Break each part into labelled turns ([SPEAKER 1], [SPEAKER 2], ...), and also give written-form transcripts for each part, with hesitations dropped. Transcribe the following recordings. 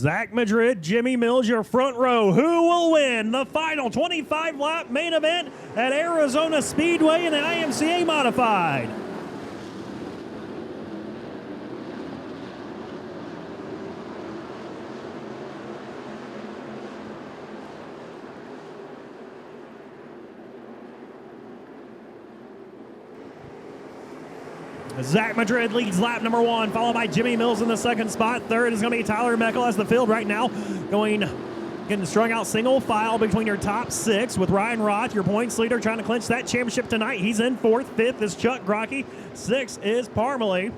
[SPEAKER 1] Zach Madrid, Jimmy Mills, your front row. Who will win the final 25-lap main event at Arizona Speedway in the IMCA Modified? Zach Madrid leads lap number 1, followed by Jimmy Mills in the second spot. Third is going to be Tyler Meckel as the field right now. Getting strung out single file between your top 6 with Ryan Roth, your points leader, trying to clinch that championship tonight. He's in 4th. 5th is Chuck Grocky. 6th is Parmalee.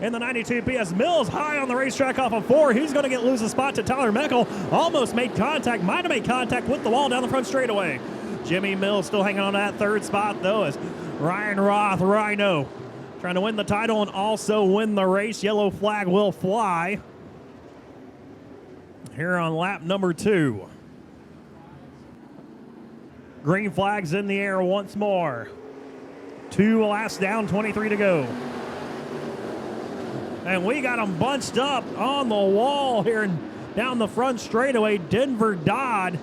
[SPEAKER 1] In the 92 PS, Mills high on the racetrack off of 4. He's going to lose a spot to Tyler Meckel. Almost made contact, might have made contact with the wall down the front straightaway. Jimmy Mills still hanging on to that 3rd spot, though, as Ryan Roth, Rhino, trying to win the title and also win the race. Yellow flag will fly here on lap number 2. Green flag's in the air once more. 2 laps down, 23 to go. And we got them bunched up on the wall here down the front straightaway. Denver Dodd,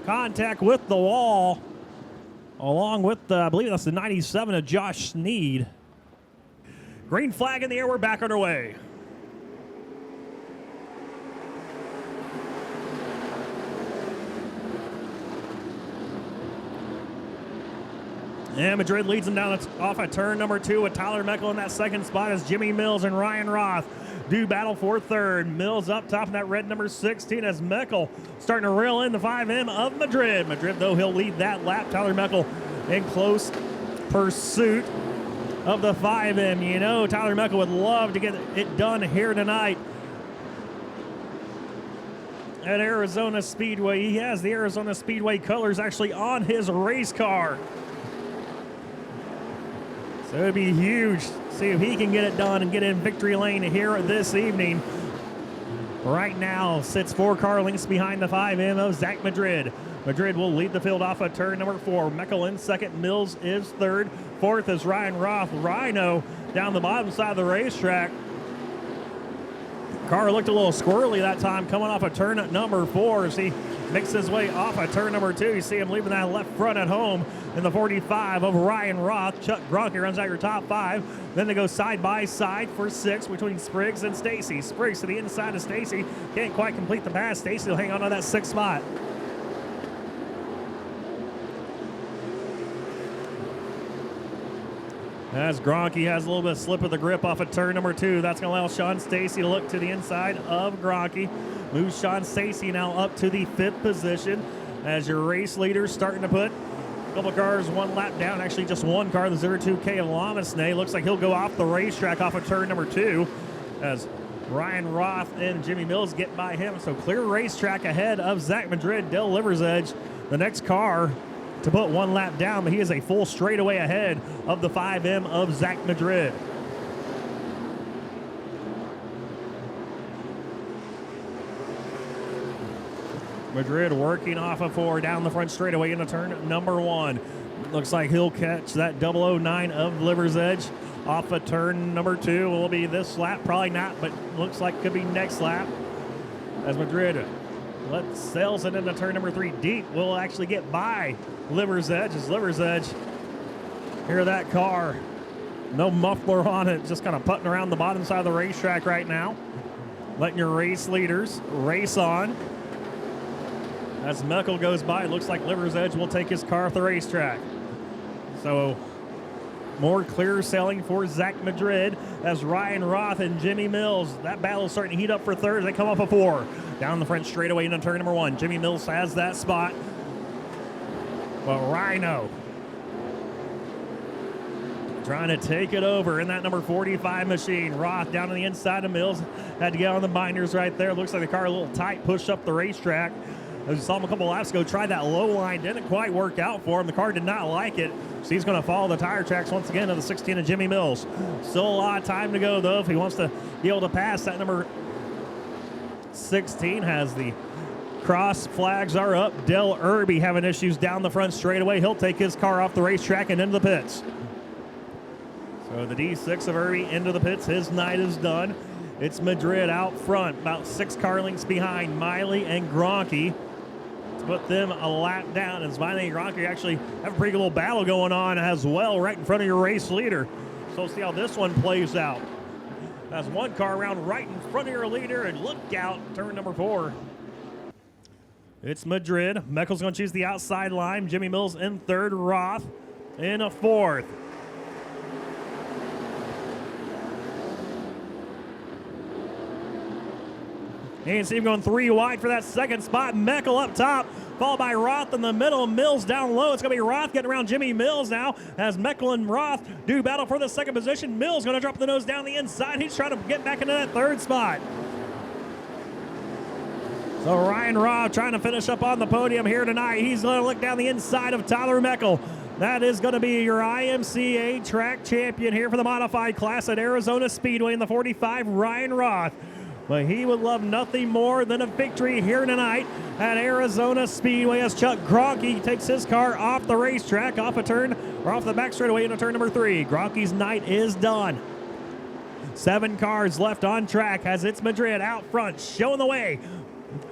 [SPEAKER 1] contact with the wall, along with, I believe that's the 97 of Josh Sneed. Green flag in the air, we're back underway. And Madrid leads them down off at turn number 2 with Tyler Meckel in that second spot as Jimmy Mills and Ryan Roth do battle for 3rd. Mills up top in that red number 16 as Meckel starting to reel in the 5M of Madrid. Madrid, though, he'll lead that lap. Tyler Meckel in close pursuit of the 5M. You know, Tyler Meckel would love to get it done here tonight at Arizona Speedway. He has the Arizona Speedway colors actually on his race car. So it'd be huge. See if he can get it done and get in victory lane here this evening. Right now sits 4 car lengths behind the 5M of Zach Madrid. Madrid will lead the field off of turn number 4. Meckel in 2nd. Mills is 3rd. 4th is Ryan Roth. Rhino down the bottom side of the racetrack. Car looked a little squirrely that time coming off of turn number 4 as he makes his way off of turn number 2. You see him leaving that left front at home in the 45 of Ryan Roth. Chuck Gronke runs out your top 5. Then they go side by side for 6 between Spriggs and Stacy. Spriggs to the inside of Stacy. Can't quite complete the pass. Stacy will hang on to that 6th spot. As Gronke has a little bit of slip of the grip off of turn number 2. That's going to allow Sean Stacy to look to the inside of Gronke. Moves Sean Stacy now up to the 5th position as your race leaders starting to put a couple cars 1 lap down. Actually, just 1 car, the 02K of Lamasnay. Looks like he'll go off the racetrack off of turn number 2 as Ryan Roth and Jimmy Mills get by him. So clear racetrack ahead of Zach Madrid. Dale Liversedge, the next car to put 1 lap down, but he is a full straightaway ahead of the 5M of Zach Madrid. Madrid working off of 4 down the front straightaway into turn number 1. Looks like he'll catch that 009 of Liversedge off of turn number 2. Will be this lap, probably not, but looks like could be next lap as Madrid sails it into turn number 3 deep. Will actually get by Liversedge as Liversedge, hear that car, no muffler on it, just kind of putting around the bottom side of the racetrack right now, letting your race leaders race on. As Meckel goes by, it looks like Liversedge will take his car off the racetrack. So more clear sailing for Zach Madrid as Ryan Roth and Jimmy Mills. That battle is starting to heat up for 3rd. They come off of 4. Down the front straightaway into turn number 1. Jimmy Mills has that spot. But Rhino trying to take it over in that number 45 machine. Roth down on the inside of Mills. Had to get on the binders right there. Looks like the car a little tight, pushed up the racetrack. As we saw him a couple laps ago, tried that low line. Didn't quite work out for him. The car did not like it. So he's going to follow the tire tracks once again to the 16 of Jimmy Mills. Still a lot of time to go, though, if he wants to be able to pass. That number 16 has the cross flags are up. Dell Irby having issues down the front straightaway. He'll take his car off the racetrack and into the pits. So the D6 of Irby into the pits. His night is done. It's Madrid out front, about 6 car lengths behind Miley and Gronke. To put them a lap down, as Miley and Gronke actually have a pretty good little battle going on as well right in front of your race leader. So we'll see how this one plays out. That's one car around right in front of your leader, and look out, turn number 4. It's Madrid. Meckel's going to choose the outside line. Jimmy Mills in third, Roth in a fourth. And see him going 3 wide for that second spot. Meckel up top, followed by Roth in the middle. Mills down low. It's going to be Roth getting around Jimmy Mills now as Meckel and Roth do battle for the second position. Mills going to drop the nose down the inside. He's trying to get back into that third spot. So Ryan Roth trying to finish up on the podium here tonight. He's going to look down the inside of Tyler Meckel. That is going to be your IMCA track champion here for the modified class at Arizona Speedway in the 45, Ryan Roth. But he would love nothing more than a victory here tonight at Arizona Speedway as Chuck Gronke takes his car off the racetrack, off a turn, or off the back straightaway into turn number 3. Gronke's night is done. 7 cars left on track as it's Madrid out front, showing the way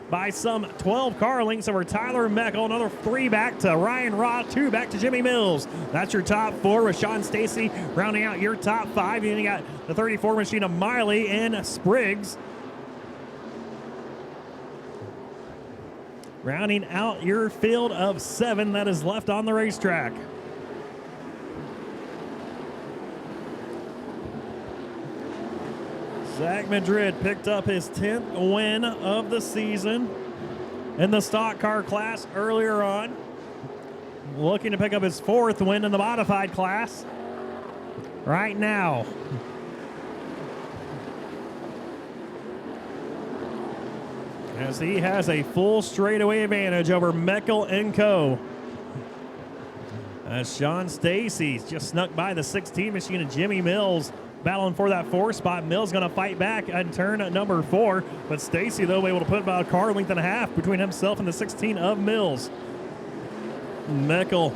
[SPEAKER 1] by some 12 car lengths over Tyler Meckel. Another 3 back to Ryan Roth, 2 back to Jimmy Mills. That's your top 4 with Sean Stacy rounding out your top 5. And then you got the 34 machine of Miley and Spriggs rounding out your field of 7 that is left on the racetrack. Zach Madrid picked up his 10th win of the season in the stock car class earlier on. Looking to pick up his 4th win in the modified class right now. As he has a full straightaway advantage over Meckel and Co. As Sean Stacy's just snuck by the 16 machine of Jimmy Mills, battling for that 4 spot. Mills going to fight back on turn number 4, but Stacy, though, able to put about a car length and a half between himself and the 16 of Mills. Meckel,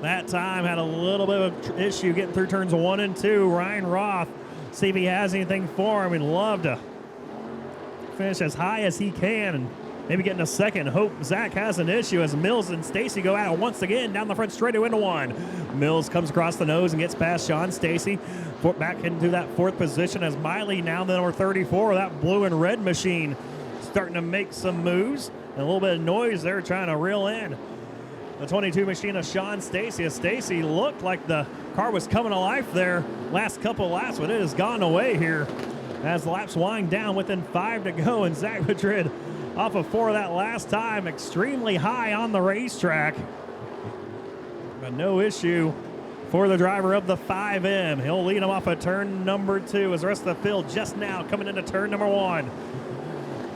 [SPEAKER 1] that time, had a little bit of an issue getting through turns 1 and 2. Ryan Roth, see if he has anything for him. He'd love to finish as high as he can and maybe getting a second. Hope Zach has an issue as Mills and Stacy go out once again down the front straightaway into 1. Mills comes across the nose and gets past Sean Stacy. Back into that 4th position as Miley, now the number 34, that blue and red machine, starting to make some moves. And a little bit of noise there trying to reel in the 22 machine of Sean Stacy. As Stacy looked like the car was coming to life there last couple laps, but it has gone away here as the laps wind down within 5 to go. And Zach Madrid off of 4 that last time, extremely high on the racetrack. But no issue for the driver of the 5M. He'll lead him off of turn number 2 as the rest of the field just now coming into turn number 1.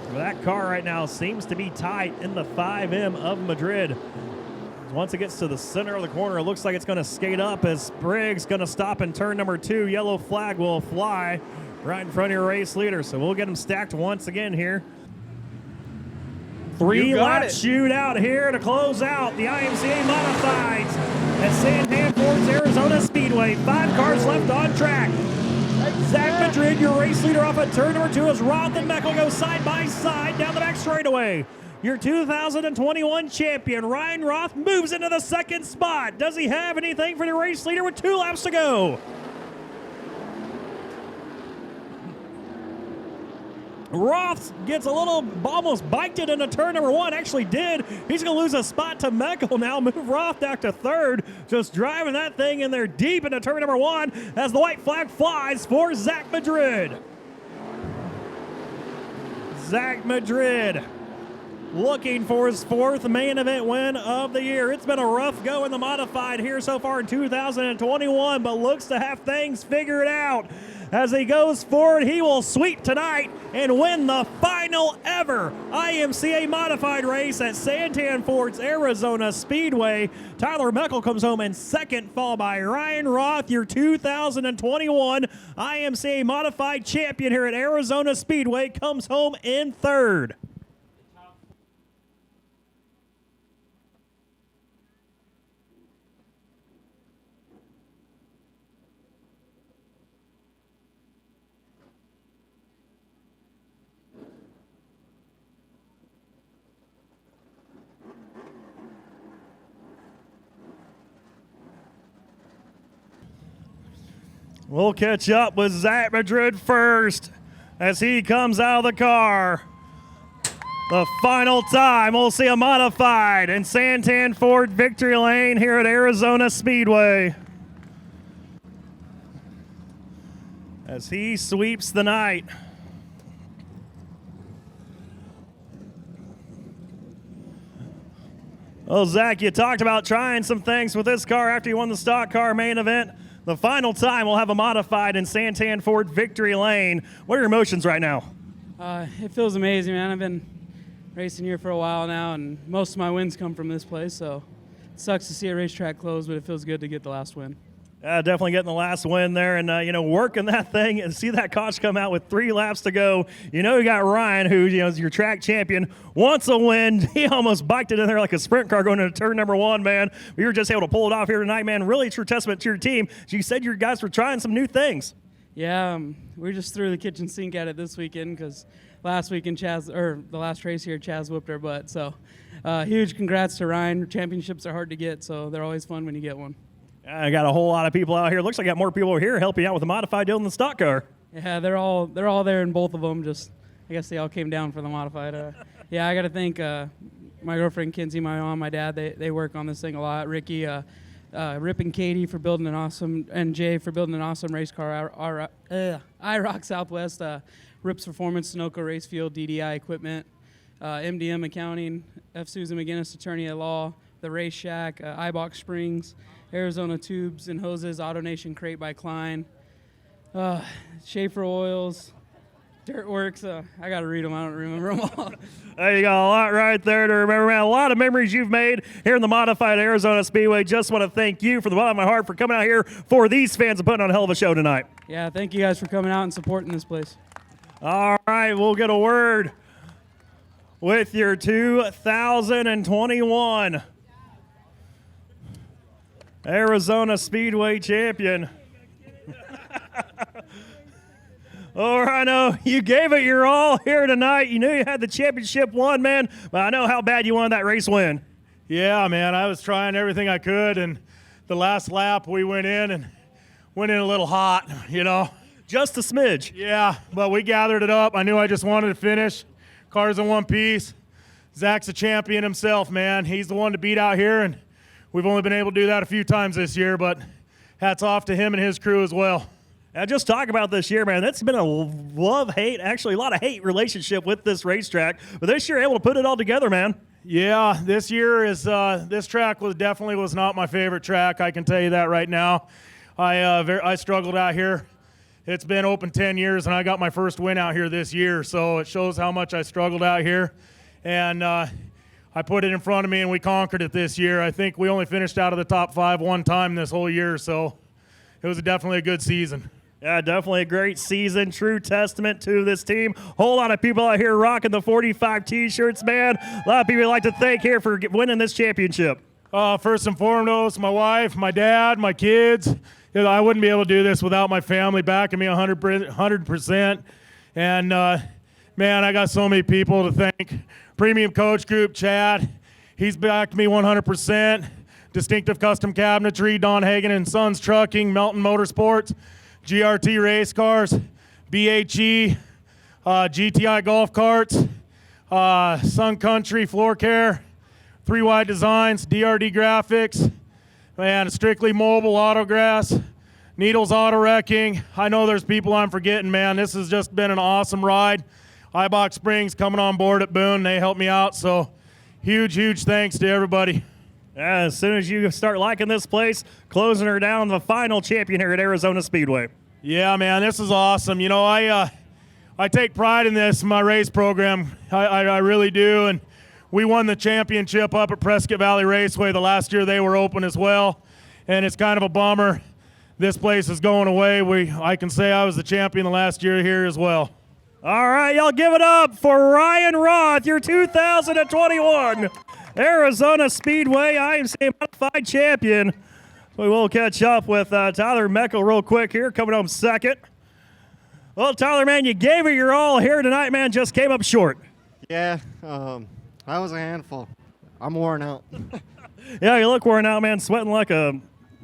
[SPEAKER 1] Well, that car right now seems to be tight in the 5M of Madrid. Once it gets to the center of the corner, it looks like it's going to skate up as Spriggs going to stop in turn number 2. Yellow flag will fly right in front of your race leader. So we'll get them stacked once again here. 3-lap shootout here to close out the IMCA Modifieds at Santan Ford's Arizona Speedway. 5 cars left on track. Zach Madrid, your race leader, off at turn number 2 as Roth and Meckel go side by side down the back straightaway. Your 2021 champion, Ryan Roth, moves into the 2nd spot. Does he have anything for the race leader with 2 laps to go? Roth gets a little, almost biked it into turn number 1. Actually did. He's going to lose a spot to Meckel now. Move Roth back to 3rd. Just driving that thing in there deep into turn number 1 as the white flag flies for Zach Madrid. Zach Madrid looking for his 4th main event win of the year. It's been a rough go in the modified here so far in 2021, but looks to have things figured out. As he goes forward, he will sweep tonight and win the final ever IMCA modified race at Santan Ford's Arizona Speedway. Tyler Meckel comes home in 2nd, followed by Ryan Roth, your 2021 IMCA modified champion here at Arizona Speedway, comes home in 3rd. We'll catch up with Zach Madrid first as he comes out of the car. The final time, we'll see a modified in Santan Ford Victory Lane here at Arizona Speedway. As he sweeps the night. Well, Zach, you talked about trying some things with this car after you won the stock car main event. The final time, we'll have a modified in Santan Ford Victory Lane. What are your emotions right now?
[SPEAKER 2] It feels amazing, man. I've been racing here for a while now, and most of my wins come from this place, so it sucks to see a racetrack close, but it feels good to get the last win.
[SPEAKER 1] Definitely getting the last win there and, working that thing and see that caution come out with 3 laps to go. You got Ryan, who, is your track champion, wants a win. He almost biked it in there like a sprint car going into turn number 1, man. We were just able to pull it off here tonight, man. Really true testament to your team. You said your guys were trying some new things.
[SPEAKER 2] Yeah, we just threw the kitchen sink at it this weekend because last weekend the last race here, Chaz whipped our butt. So huge congrats to Ryan. Championships are hard to get, so they're always fun when you get one.
[SPEAKER 1] I got a whole lot of people out here. Looks like I got more people here helping out with the modified deal than the stock car.
[SPEAKER 2] Yeah, they're all there in both of them. Just I guess they all came down for the modified. Yeah, I got to thank my girlfriend Kinsey, my mom, my dad. They work on this thing a lot. Ricky, Rip and Katie for building and Jay for building an awesome race car. IROC Southwest, Rip's Performance, Sunoco Race Field, DDI Equipment, MDM Accounting, F. Susan McGinnis, Attorney at Law, the Race Shack, iBox Springs, Arizona Tubes and Hoses, AutoNation Crate by Klein, Schaefer Oils, Dirtworks. I got to read them. I don't remember them all.
[SPEAKER 1] You got a lot right there to remember, man. A lot of memories you've made here in the modified Arizona Speedway. Just want to thank you from the bottom of my heart for coming out here for these fans and putting on a hell of a show tonight.
[SPEAKER 2] Yeah, thank you guys for coming out and supporting this place.
[SPEAKER 1] All right, we'll get a word with your 2021 Arizona Speedway champion. Oh, I know you gave it your all here tonight. You knew you had the championship won, man, but I know how bad you wanted that race win.
[SPEAKER 3] Yeah, man, I was trying everything I could, and the last lap we went in a little hot,
[SPEAKER 1] Just a smidge.
[SPEAKER 3] Yeah, but we gathered it up. I knew I just wanted to finish. Car's in one piece. Zach's a champion himself, man. He's the one to beat out here, and we've only been able to do that a few times this year, but hats off to him and his crew as well.
[SPEAKER 1] Now, just talk about this year, man. That's been a love-hate, actually a lot of hate relationship with this racetrack, but this year able to put it all together, man.
[SPEAKER 3] Yeah, this year this track was not my favorite track. I can tell you that right now. I struggled out here. It's been open 10 years, and I got my first win out here this year, so it shows how much I struggled out here. And I put it in front of me, and we conquered it this year. I think we only finished out of the top 5 one time this whole year, so it was definitely a good season.
[SPEAKER 1] Yeah, definitely a great season. True testament to this team. Whole lot of people out here rocking the 45 T-shirts, man. A lot of people I'd like to thank here for winning this championship.
[SPEAKER 3] First and foremost, my wife, my dad, my kids. I wouldn't be able to do this without my family backing me 100%. And, man, I got so many people to thank. Premium Coach Group, Chad, he's backed me 100%. Distinctive Custom Cabinetry, Don Hagen and Sons Trucking, Melton Motorsports, GRT Race Cars, BHE, GTI Golf Carts, Sun Country Floor Care, 3 Wide Designs, DRD Graphics, and Strictly Mobile Autographs, Needles Auto Wrecking. I know there's people I'm forgetting, man. This has just been an awesome ride. iBox Springs coming on board at Boone. They helped me out, so huge thanks to everybody.
[SPEAKER 1] As soon as you start liking this place, closing her down, the final champion here at Arizona Speedway.
[SPEAKER 3] Yeah, man, this is awesome. I take pride in this, my race program. I really do, and we won the championship up at Prescott Valley Raceway the last year they were open as well, and it's kind of a bummer. This place is going away. I can say I was the champion the last year here as well.
[SPEAKER 1] All right, y'all give it up for Ryan Roth, your 2021 Arizona Speedway IMCA Modified Champion. We will catch up with Tyler Meckel real quick here, coming home second. Well, Tyler, man, you gave it your all here tonight, man, just came up short.
[SPEAKER 4] Yeah, that was a handful. I'm worn out.
[SPEAKER 1] Yeah, you look worn out, man, sweating like a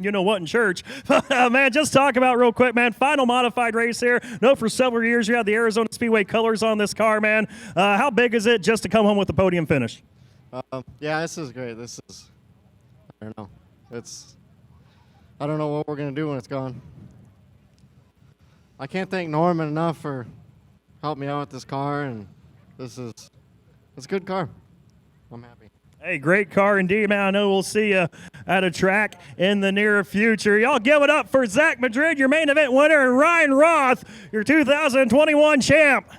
[SPEAKER 1] you-know-what in church. Man, just talk about real quick, man. Final modified race here. No, for several years you had the Arizona Speedway colors on this car, man. How big is it just to come home with the podium finish?
[SPEAKER 4] Yeah, this is great. This is, I don't know. I don't know what we're going to do when it's gone. I can't thank Norman enough for helping me out with this car, and it's a good car. I'm happy.
[SPEAKER 1] Hey, great car indeed, man. I know we'll see you at a track in the near future. Y'all give it up for Zach Madrid, your main event winner, and Ryan Roth, your 2021 champ.